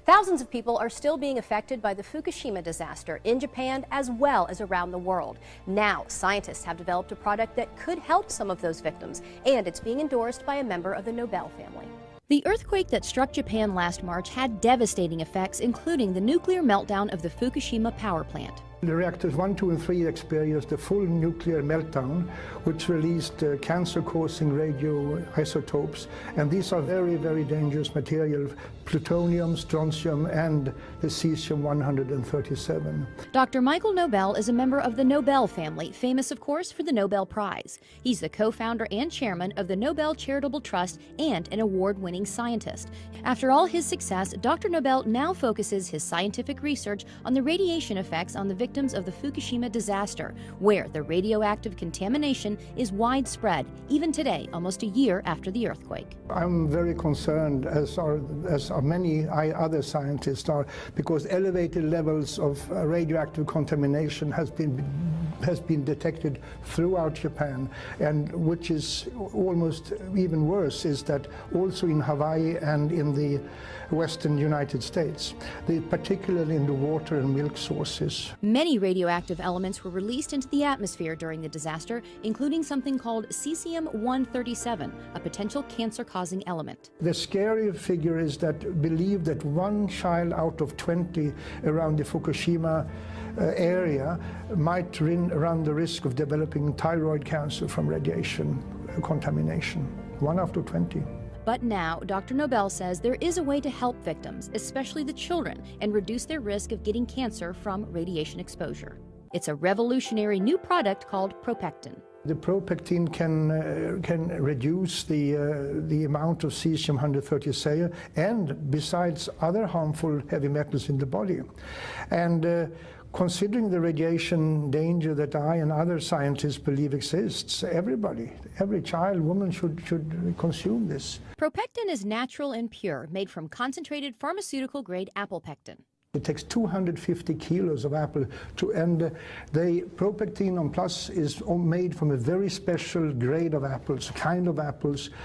Thousands of people are still being affected by the Fukushima disaster in Japan as well as around the world. Now, scientists have developed a product that could help some of those victims, and it's being endorsed by a member of the Nobel family. The earthquake that struck Japan last March had devastating effects, including the nuclear meltdown of the Fukushima power plant. The reactors 1, 2, and 3 experienced a full nuclear meltdown, which released cancer-causing radioisotopes. And these are very, very dangerous material, plutonium, strontium, and the cesium-137. Dr. Michael Nobel is a member of the Nobel family, famous, of course, for the Nobel Prize. He's the co-founder and chairman of the Nobel Charitable Trust and an award-winning scientist. After all his success, Dr. Nobel now focuses his scientific research on the radiation effects on the victims of the Fukushima disaster, where the radioactive contamination is widespread, even today, almost a year after the earthquake. I'm very concerned, as are many other scientists are, because elevated levels of radioactive contamination has been detected throughout Japan, and which is almost even worse is that also in Hawaii and in the western United States, particularly in the water and milk sources. Many radioactive elements were released into the atmosphere during the disaster, including something called cesium-137, a potential cancer-causing element. The scary figure is that believe that 1 child out of 20 around the Fukushima area might run the risk of developing thyroid cancer from radiation contamination. 1 out of 20. But now, Dr. Nobel says there is a way to help victims, especially the children, and reduce their risk of getting cancer from radiation exposure. It's a revolutionary new product called ProPectin. The ProPectin can reduce the amount of cesium-137 and besides other harmful heavy metals in the body. And considering the radiation danger that I and other scientists believe exists, every child, woman should consume this. ProPectin is natural and pure, made from concentrated pharmaceutical-grade apple pectin. It takes 250 kilos of apple and the ProPectin on Plus is made from a very special grade of apples,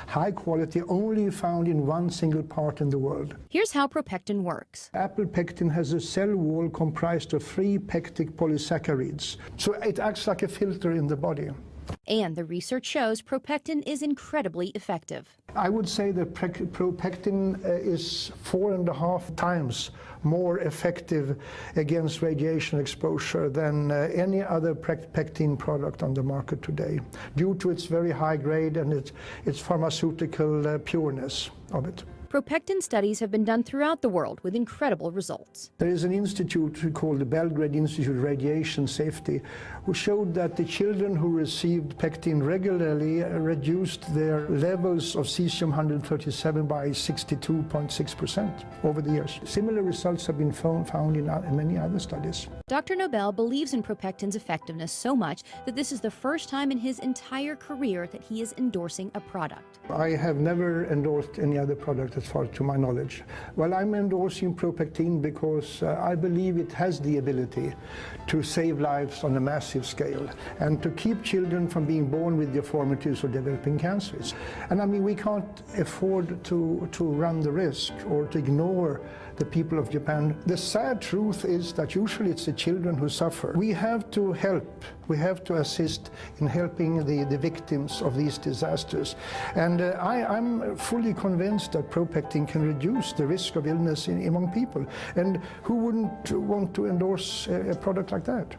high quality, only found in one single part in the world. Here's how ProPectin works. Apple pectin has a cell wall comprised of 3 pectic polysaccharides, so it acts like a filter in the body. And the research shows ProPectin is incredibly effective. I would say that ProPectin is 4.5 times more effective against radiation exposure than any other pectin product on the market today, due to its very high grade and its pharmaceutical pureness of it. ProPectin studies have been done throughout the world with incredible results. There is an institute called the Belgrade Institute of Radiation Safety, who showed that the children who received pectin regularly reduced their levels of cesium-137 by 62.6% over the years. Similar results have been found in many other studies. Dr. Nobel believes in ProPectin's effectiveness so much that this is the first time in his entire career that he is endorsing a product. I have never endorsed any other product as far to my knowledge. Well, I'm endorsing ProPectin because I believe it has the ability to save lives on a massive scale and to keep children from being born with deformities or developing cancers. And I mean, we can't afford to run the risk or to ignore the people of Japan. The sad truth is that usually it's the children who suffer. We have to help. We have to assist in helping the victims of these disasters. And I'm fully convinced that ProPectin can reduce the risk of illness among people. And who wouldn't want to endorse a product like that?